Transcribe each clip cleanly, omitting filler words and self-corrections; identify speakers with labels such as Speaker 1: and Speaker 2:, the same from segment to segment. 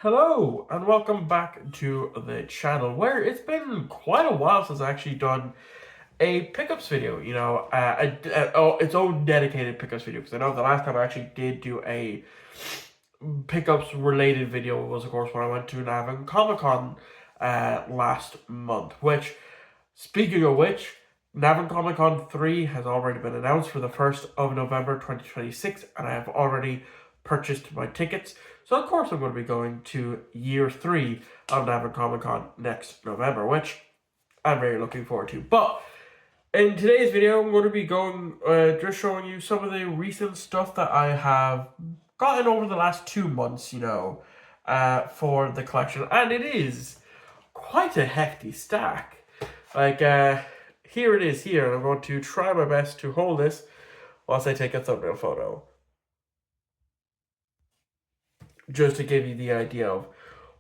Speaker 1: Hello and welcome back to the channel where it's been quite a while since I actually done a pickups video, its own dedicated pickups video, because I know the last time I actually did do a pickups related video was of course when I went to Navan Comic Con last month, which, speaking of which, Navan Comic Con 3 has already been announced for the 1st of November 2026, and I have already purchased my tickets. So of course I'm going to be going to year 3 of Navan Comic Con next November, which I'm very looking forward to. But in today's video, I'm going to be just showing you some of the recent stuff that I have gotten over the last 2 months, for the collection. And it is quite a hefty stack. Here it is here, and I'm going to try my best to hold this whilst I take a thumbnail photo, just to give you the idea of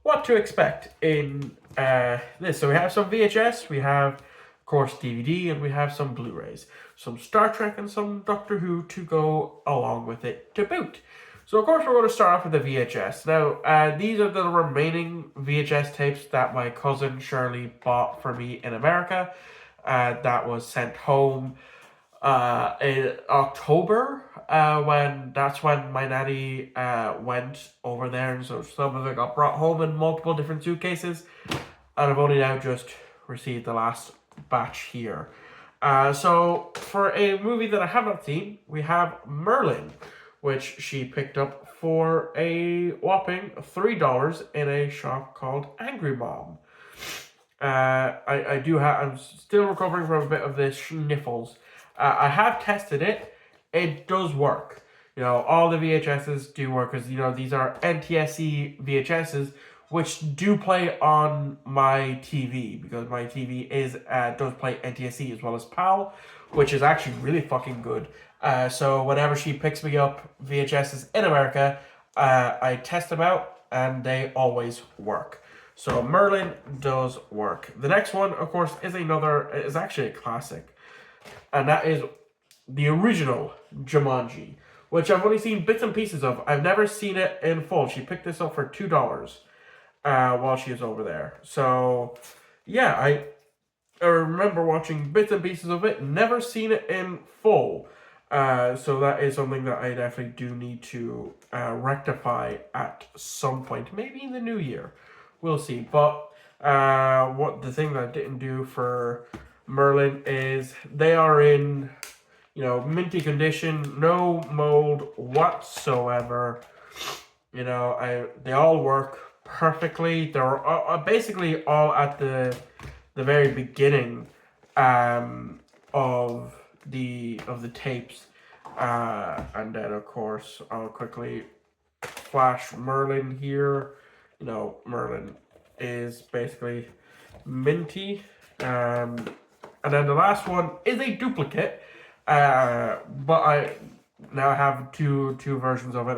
Speaker 1: what to expect in this. So we have some VHS, we have, of course, DVD, and we have some Blu-rays, some Star Trek, and some Doctor Who to go along with it to boot. So, of course, we're going to start off with the VHS. Now, these are the remaining VHS tapes that my cousin Shirley bought for me in America. That was sent home in October, when my nanny went over there, and so some of it got brought home in multiple different suitcases, and I've only now just received the last batch here. So for a movie that I have not seen, we have Merlin, which she picked up for a whopping $3 in a shop called Angry Mom. I'm still recovering from a bit of the sniffles. I have tested it. It does work. All the VHSs do work, because, these are NTSC VHSs, which do play on my TV, because my TV does play NTSC as well as PAL, which is actually really fucking good. So whenever she picks me up VHSs in America, I test them out, and they always work. So Merlin does work. The next one, of course, is actually a classic, and that is the original Jumanji, which I've only seen bits and pieces of. I've never seen it in full. She picked this up for $2 while she was over there. So yeah, I remember watching bits and pieces of it, never seen it in full. So that is something that I definitely do need to rectify at some point, maybe in the new year. We'll see. But the thing that I didn't do for Merlin is they are in, minty condition, no mold whatsoever. They all work perfectly. They're basically all at the very beginning of the tapes, and then of course I'll quickly flash Merlin here. Merlin is basically minty, and then the last one is a duplicate, but I now have two versions of it,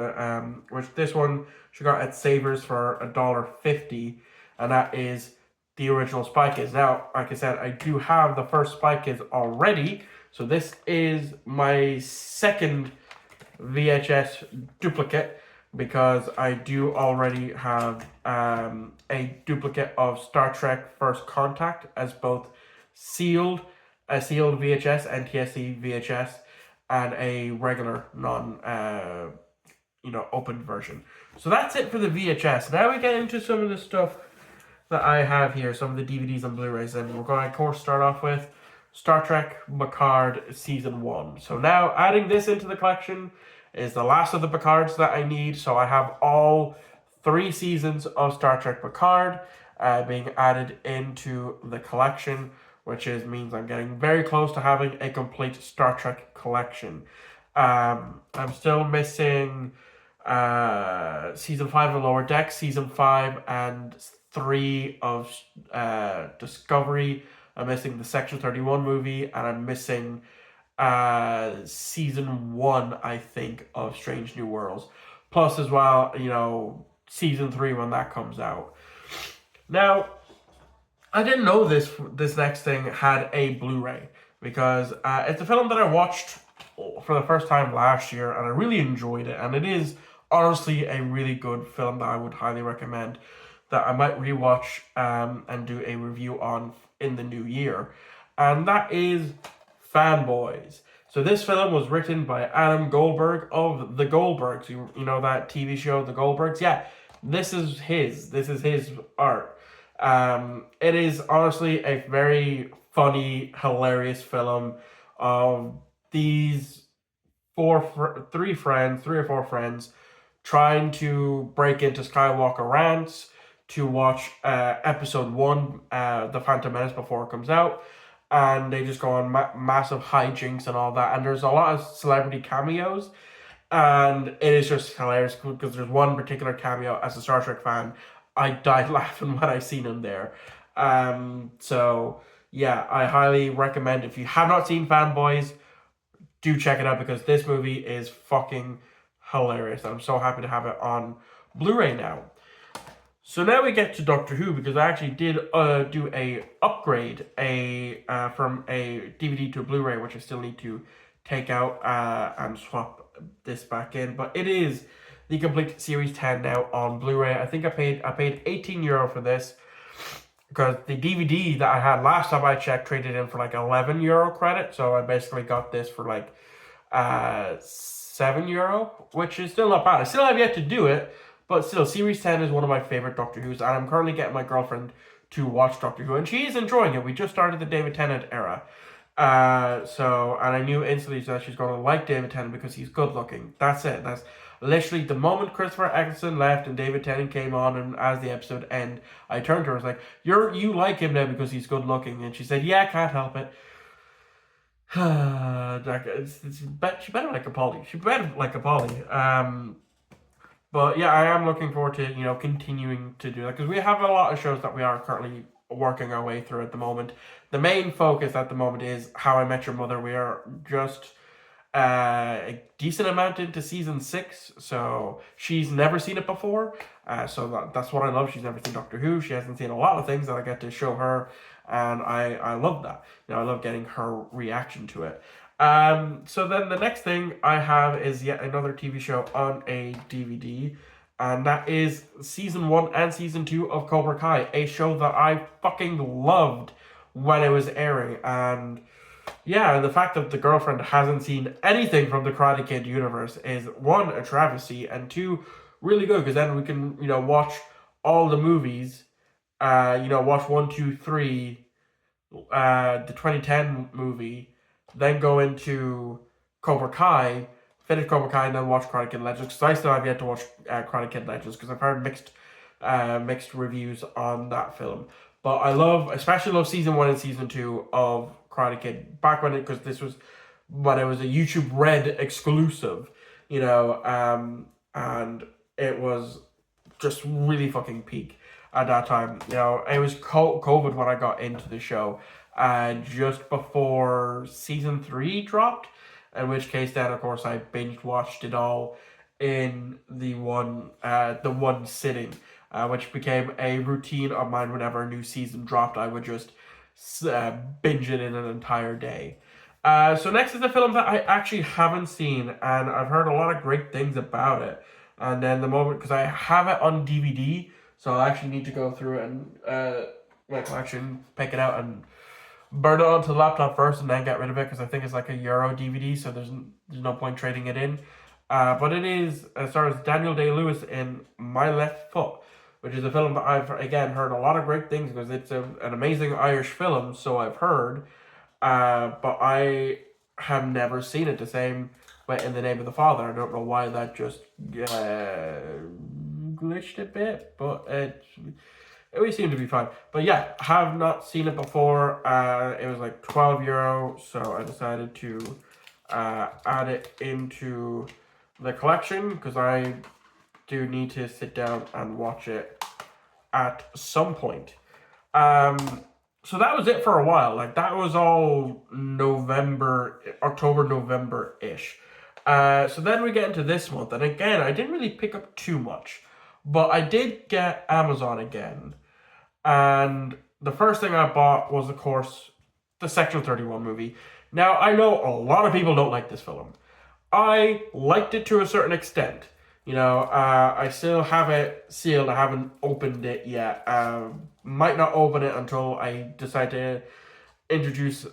Speaker 1: which this one she got at Savers for $1.50, and that is the original Spy Kids. Now, like I said, I do have the first Spy Kids already, so this is my second VHS duplicate, because I do already have a duplicate of Star Trek First Contact as both a sealed VHS, NTSC VHS, and a regular opened version. So that's it for the VHS. Now we get into some of the stuff that I have here, some of the DVDs and Blu-rays, and we're going to, of course, start off with Star Trek Picard Season 1. So now, adding this into the collection is the last of the Picards that I need. So I have all 3 seasons of Star Trek Picard being added into the collection, which means I'm getting very close to having a complete Star Trek collection. I'm still missing Season 5 of Lower Deck, Season 5 and 3 of Discovery. I'm missing the Section 31 movie, and I'm missing Season 1, I think, of Strange New Worlds. Plus, as well, Season 3 when that comes out. Now, I didn't know this next thing had a Blu-ray, because it's a film that I watched for the first time last year, and I really enjoyed it, and it is honestly a really good film that I would highly recommend, that I might rewatch and do a review on in the new year. And that is Fanboys. So this film was written by Adam Goldberg of The Goldbergs. You know that TV show, The Goldbergs? Yeah, this is his. This is his art. It is honestly a very funny, hilarious film of these three or four friends, trying to break into Skywalker Ranch to watch episode one, The Phantom Menace, before it comes out. And they just go on massive hijinks and all that. And there's a lot of celebrity cameos. And it is just hilarious because there's one particular cameo. As a Star Trek fan, I died laughing when I seen him there. So, yeah, I highly recommend, if you have not seen Fanboys, do check it out because this movie is fucking hilarious. I'm so happy to have it on Blu-ray now. So now we get to Doctor Who, because I actually did do a upgrade from a DVD to a Blu-ray, which I still need to take out and swap this back in. But it is the complete Series 10 now on Blu-ray. I think I paid €18 for this, because the DVD that I had last time I checked traded in for like €11 credit. So I basically got this for like €7, which is still not bad. I still have yet to do it, but still, Series 10 is one of my favorite Doctor Who's, and I'm currently getting my girlfriend to watch Doctor Who, and she is enjoying it. We just started the David Tennant era. And I knew instantly that she's going to like David Tennant because he's good looking. That's it. That's literally the moment Christopher Eccleston left and David Tennant came on, and as the episode ended, I turned to her and was like, you like him now because he's good looking. And she said, yeah, can't help it. She better like a Polly. She better like a Polly. But yeah, I am looking forward to, continuing to do that, because we have a lot of shows that we are currently working our way through at the moment. The main focus at the moment is How I Met Your Mother. We are just a decent amount into season 6, so she's never seen it before. So that's what I love. She's never seen Doctor Who. She hasn't seen a lot of things that I get to show her, and I love that. I love getting her reaction to it. So then the next thing I have is yet another TV show on a DVD, and that is season 1 and season 2 of Cobra Kai, a show that I fucking loved when it was airing. And yeah, the fact that the girlfriend hasn't seen anything from the Karate Kid universe is, one, a travesty, and two, really good, because then we can, watch all the movies, watch 1, 2, 3, the 2010 movie, then go into Cobra Kai, finish Cobra Kai, and then watch Karate Kid Legends, because I still have yet to watch Karate Kid Legends, because I've heard mixed reviews on that film. But especially love season 1 and season 2 of Karate Kid, back because this was when it was a YouTube Red exclusive, and it was just really fucking peak at that time. It was COVID when I got into the show, just before season 3 dropped, in which case then, of course, I binge watched it all in the one sitting, which became a routine of mine. Whenever a new season dropped, I would just binge it in an entire day. So next is a film that I actually haven't seen, and I've heard a lot of great things about it. And then because I have it on DVD, so I actually need to go through it and my collection, pick it out and burn it onto the laptop first, and then get rid of it, because I think it's like a Euro DVD, so there's no point trading it in. But it stars Daniel Day-Lewis in My Left Foot, which is a film that I've, again, heard a lot of great things, because it's an amazing Irish film, so I've heard. But I have never seen it. The same way In the Name of the Father. I don't know why that just glitched a bit, but it seemed to be fine. But yeah, have not seen it before. It was like €12, so I decided to add it into the collection, because I do need to sit down and watch it at some point. So that was it for a while. Like, that was all October, November-ish. So then we get into this month, and again, I didn't really pick up too much, but I did get Amazon again, and the first thing I bought was, of course, the Section 31 movie. Now, I know a lot of people don't like this film. I liked it to a certain extent. I still have it sealed. I haven't opened it yet. Might not open it until I decide to introduce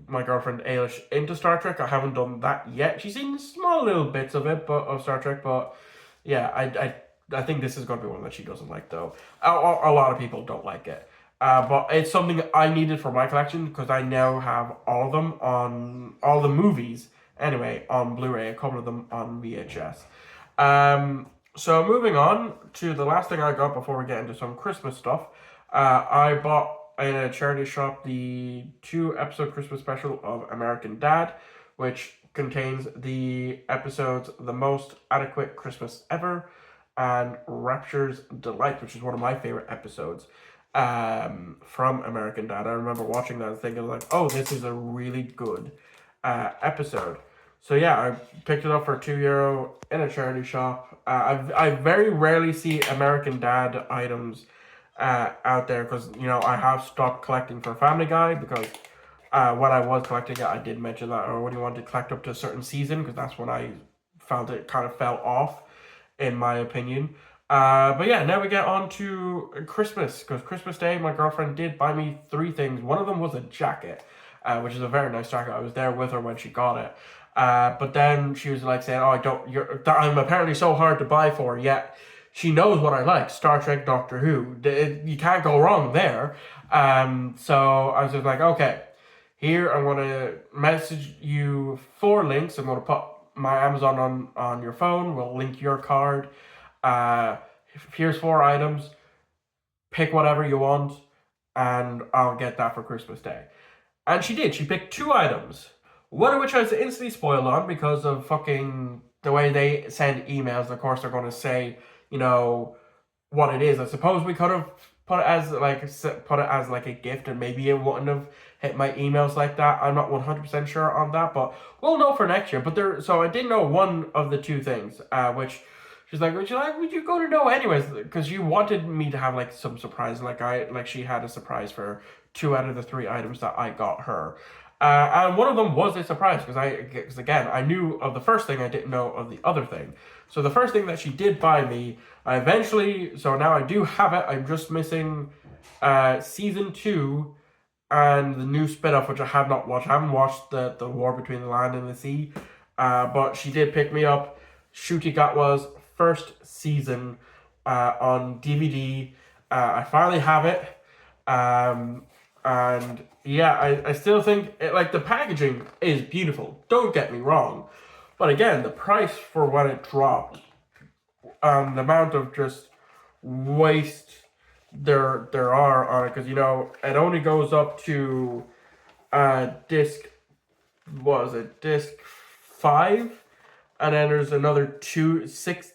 Speaker 1: my girlfriend Ailish into Star Trek. I haven't done that yet. She's seen small little bits of it, but of Star Trek. But yeah, I think this is going to be one that she doesn't like though. A lot of people don't like it. But it's something I needed for my collection because I now have all of them on all the movies anyway on Blu-ray. A couple of them on VHS. So moving on to the last thing I got before we get into some Christmas stuff. I bought in a charity shop the 2 episode Christmas special of American Dad, which contains the episodes The Most Adequate Christmas Ever and Rapture's Delight, which is one of my favorite episodes from American Dad. I remember watching that and thinking like, oh, this is a really good episode. So yeah, I picked it up for €2 in a charity shop. I very rarely see American Dad items out there because I have stopped collecting for Family Guy because when I was collecting it, I did mention that I only wanted to collect up to a certain season because that's when I found it kind of fell off, in my opinion. But yeah, now we get on to Christmas because Christmas Day, my girlfriend did buy me 3 things. One of them was a jacket, which is a very nice jacket. I was there with her when she got it. But then she was like saying, "Oh, I'm apparently so hard to buy for." Yet she knows what I like: Star Trek, Doctor Who. You can't go wrong there. So I was just like, "Okay, here I'm gonna message you 4 links. I'm gonna put my Amazon on your phone. We'll link your card. Uh, Here's 4 items. Pick whatever you want, and I'll get that for Christmas Day." And she did. She picked 2 items. One of which I was instantly spoiled on because of fucking the way they send emails. Of course, they're going to say, what it is. I suppose we could have put it as like a gift, and maybe it wouldn't have hit my emails like that. I'm not 100% sure on that, but we'll know for next year. So I did know one of the 2 things, which she's like, would you go to know anyways? Because you wanted me to have like some surprise, like she had a surprise for 2 out of the 3 items that I got her. And one of them was a surprise because again, I knew of the first thing, I didn't know of the other thing. So the first thing that she did buy me, so now I do have it. I'm just missing season 2 and the new spin-off, which I have not watched. I haven't watched the War Between the Land and the Sea, but she did pick me up Ncuti Gatwa's first season on DVD. I finally have it. And yeah, I still think the packaging is beautiful. Don't get me wrong, but again, the price for when it dropped, the amount of just waste there are on it, because it only goes up to disc, what was it, disc 5, and then there's another 6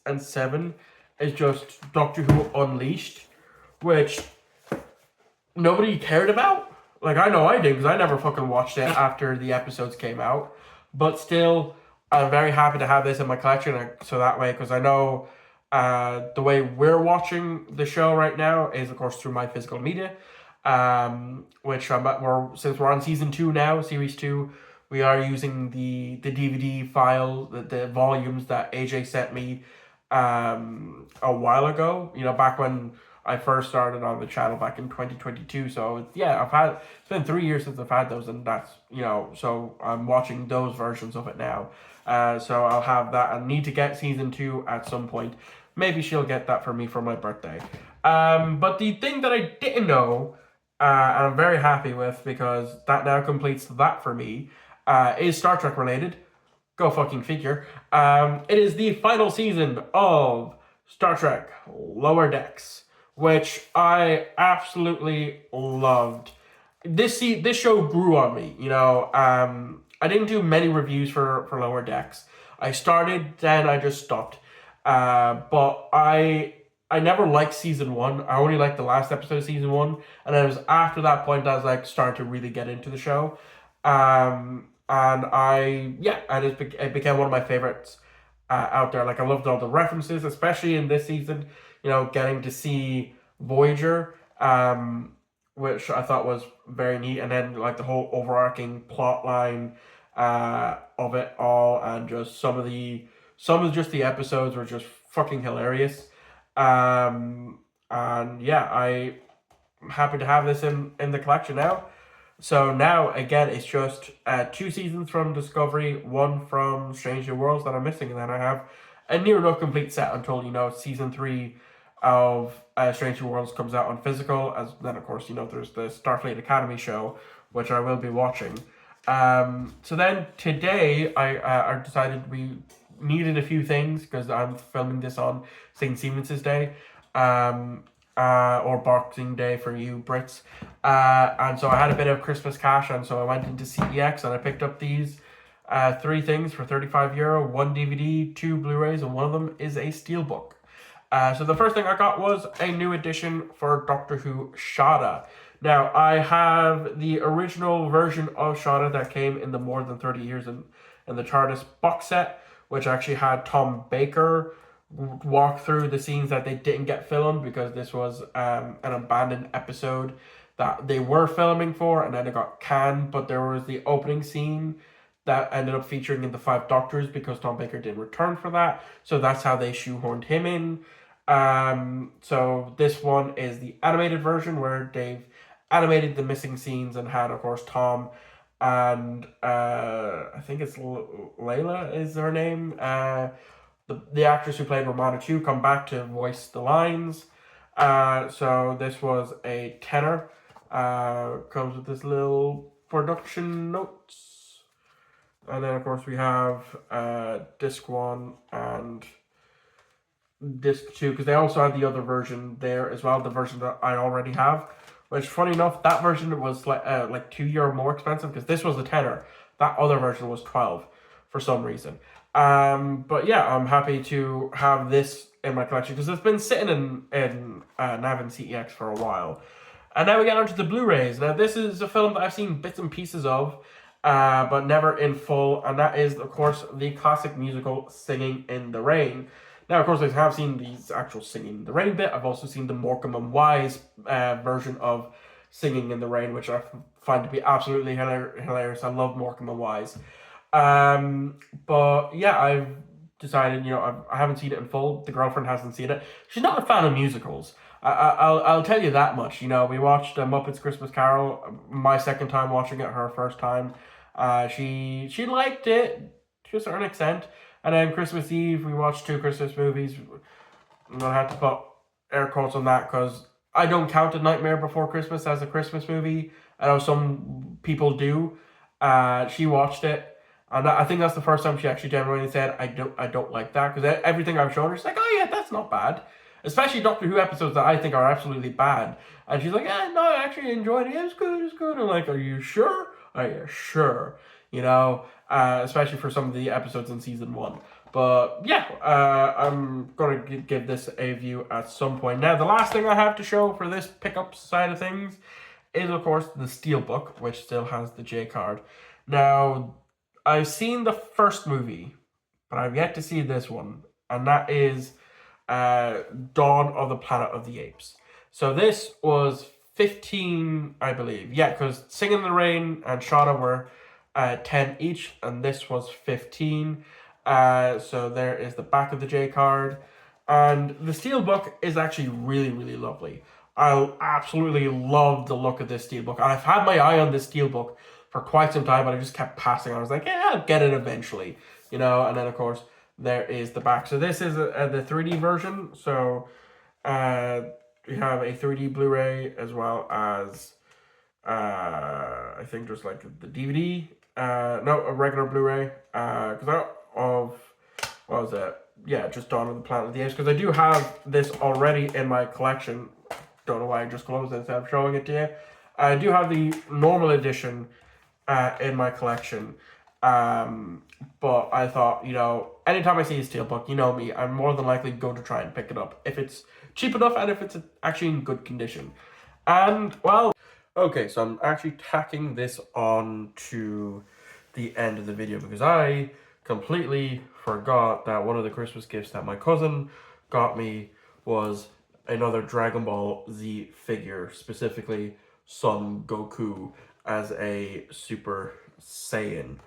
Speaker 1: and 7 is just Doctor Who Unleashed, which nobody cared about. Like, I know I did because I never fucking watched it after the episodes came out. But still, I'm very happy to have this in my collection. So that way, because I know the way we're watching the show right now is, of course, through my physical media. Which since we're on season 2 now, series 2, we are using the DVD file, the volumes that AJ sent me a while ago. Back when I first started on the channel back in 2022. So yeah, it's been 3 years since I've had those, and that's so I'm watching those versions of it now. So I'll have that. I need to get season 2 at some point. Maybe she'll get that for me for my birthday. But the thing that I didn't know, and I'm very happy with because that now completes that for me, is Star Trek related. Go fucking figure. It is the final season of Star Trek Lower Decks, which I absolutely loved. This show grew on me. I didn't do many reviews for Lower Decks. I started, then I just stopped. But I never liked season 1. I only liked the last episode of season 1, and it was after that point I was like starting to really get into the show. And it became one of my favorites out there. Like, I loved all the references, especially in this season. Getting to see Voyager, which I thought was very neat, and then like the whole overarching plot line of it all, and just some of the Some of just the episodes were just fucking hilarious. Um, and yeah, I'm happy to have this in the collection now. So now, again, it's just 2 seasons from Discovery, one from Strange New Worlds that I'm missing, and then I have a near enough complete set until, season 3 of Strange New Worlds comes out on physical, as then, of course, there's the Starfleet Academy show, which I will be watching. So then today, I decided we needed a few things, because I'm filming this on St. Stephen's Day. Or Boxing Day for you Brits. And so I had a bit of Christmas cash, and so I went into CEX and I picked up these 3 things for €35, 1 DVD, 2 Blu-rays, and one of them is a steelbook. So the first thing I got was a new edition for Doctor Who Shada. Now, I have the original version of Shada that came in the More Than 30 Years in the TARDIS box set, which actually had Tom Baker walk through the scenes that they didn't get filmed, because this was an abandoned episode that they were filming for, and then it got canned. But there was the opening scene that ended up featuring in the 5 Doctors, because Tom Baker didn't return for that, so that's how they shoehorned him in. So this one is the animated version, where they've animated the missing scenes and had, of course, Tom and I think it's Layla is her name, the actress who played Romana 2 come back to voice the lines. So this was a tenner. Comes with this little production notes. And then, of course, we have disc 1 and disc 2, because they also had the other version there as well, the version that I already have. Which, funny enough, that version was like €2 more expensive, because this was a tenner. That other version was 12 for some reason. But yeah, I'm happy to have this in my collection, because it's been sitting in Nav and CEX for a while. And now we get onto the Blu-rays. Now, this is a film that I've seen bits and pieces of, but never in full, and that is, of course, the classic musical Singing in the Rain. Now, of course, I have seen these actual Singing in the Rain bit. I've also seen the Morecambe and Wise version of Singing in the Rain, which I find to be absolutely hilarious. I love Morecambe and Wise. But yeah, I've decided, I haven't seen it in full. The girlfriend hasn't seen it. She's not a fan of musicals. I'll tell you that much. We watched Muppets Christmas Carol, my second time watching it, her first time. She liked it to a certain extent. And then Christmas Eve, we watched 2 Christmas movies. I'm going to have to put air quotes on that, because I don't count A Nightmare Before Christmas as a Christmas movie. I know some people do. She watched it. And I think that's the first time she actually genuinely said, I don't like that. Because everything I've shown her, she's like, oh yeah, that's not bad. Especially Doctor Who episodes that I think are absolutely bad. And she's like, no, I actually enjoyed it. It's good. I'm like, are you sure? Are you sure? Especially for some of the episodes in season 1. But yeah, I'm going to give this a view at some point. Now, the last thing I have to show for this pickup side of things is, of course, the Steelbook, which still has the J card. Now, I've seen the first movie, but I've yet to see this one, and that is Dawn of the Planet of the Apes. So this was 15, I believe. Yeah, because Singing in the Rain and Shada were 10 each, and this was 15. So there is the back of the J card. And the Steelbook is actually really, really lovely. I absolutely love the look of this Steelbook. I've had my eye on this Steelbook for quite some time, but I just kept passing. I was like, yeah, I'll get it eventually. And then, of course, there is the back. So this is the 3D version. So we have a 3D Blu-ray as well as, I think just like the DVD. No, a regular Blu-ray. Because what was it? Yeah, just Dawn of the Planet of the Apes. Because I do have this already in my collection. Don't know why I just closed it instead of showing it to you. I do have the normal edition in my collection. But I thought, anytime I see a Steelbook, me, I'm more than likely going to try and pick it up if it's cheap enough and if it's actually in good condition. And, well, okay, so I'm actually tacking this on to the end of the video, because I completely forgot that one of the Christmas gifts that my cousin got me was another Dragon Ball Z figure, specifically Son Goku as a Super Saiyan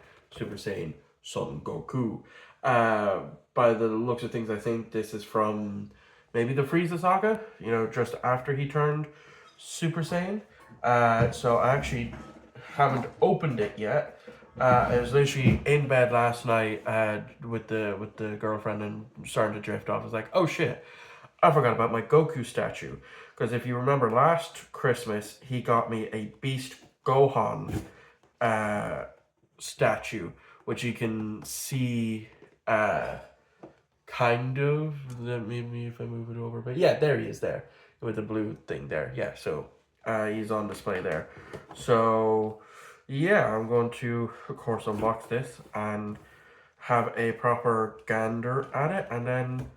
Speaker 1: Son Goku. By the looks of things, I think this is from maybe the Frieza saga, you know, just after he turned Super Saiyan. So I actually haven't opened it yet. I was literally in bed last night with the girlfriend and starting to drift off. I was like, oh shit, I forgot about my Goku statue. Because if you remember last Christmas, he got me a Beast Gohan statue, which you can see kind of. Maybe if I move it over, but yeah, there he is there with the blue thing there. Yeah, so he's on display there. So yeah, I'm going to of course unbox this and have a proper gander at it, and then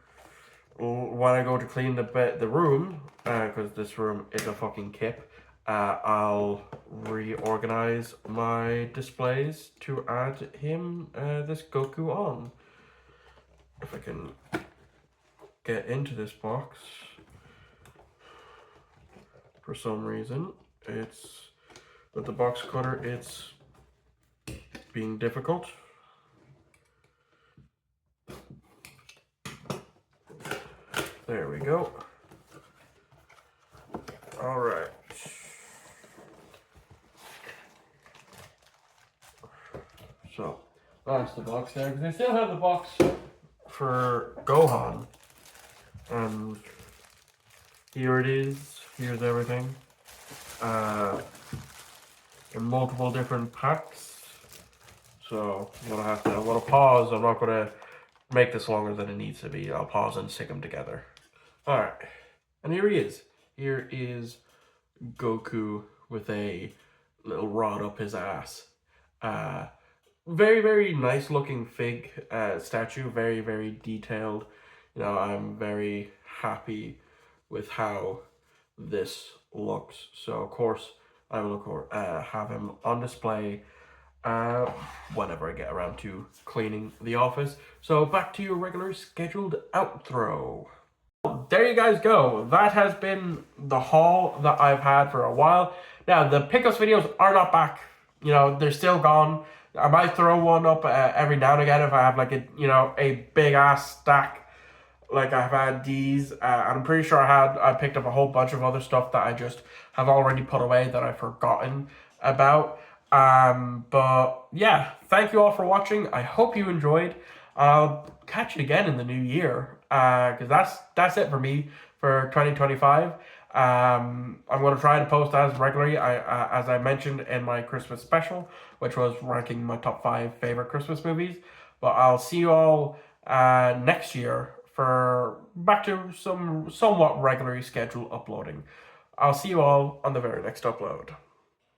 Speaker 1: when I go to clean the room, because this room is a fucking kip, I'll reorganize my displays to add him, this Goku on. If I can get into this box, for some reason, it's, with the box cutter, it's being difficult. There we go. All right. So that's the box there, because I still have the box for Gohan. And here it is. Here's everything. In multiple different packs. So I'm gonna pause. I'm not gonna make this longer than it needs to be. I'll pause and stick them together. All right, and here he is. Here is Goku with a little rod up his ass. Very, very nice looking fig statue. Very, very detailed. You know, I'm very happy with how this looks. So of course I will have him on display whenever I get around to cleaning the office. So back to your regular scheduled outro. There you guys go. That has been the haul that I've had for a while. Now, the pickups videos are not back. You know, they're still gone. I might throw one up every now and again if I have like a big ass stack. Like I've had these. I'm pretty sure I picked up a whole bunch of other stuff that I just have already put away that I've forgotten about. But yeah, thank you all for watching. I hope you enjoyed. I'll catch you again in the new year, because that's it for me for 2025. I'm going to try to post as regularly as I mentioned in my Christmas special, which was ranking my top 5 favorite Christmas movies. But I'll see you all next year for back to some somewhat regularly scheduled uploading. I'll see you all on the very next upload.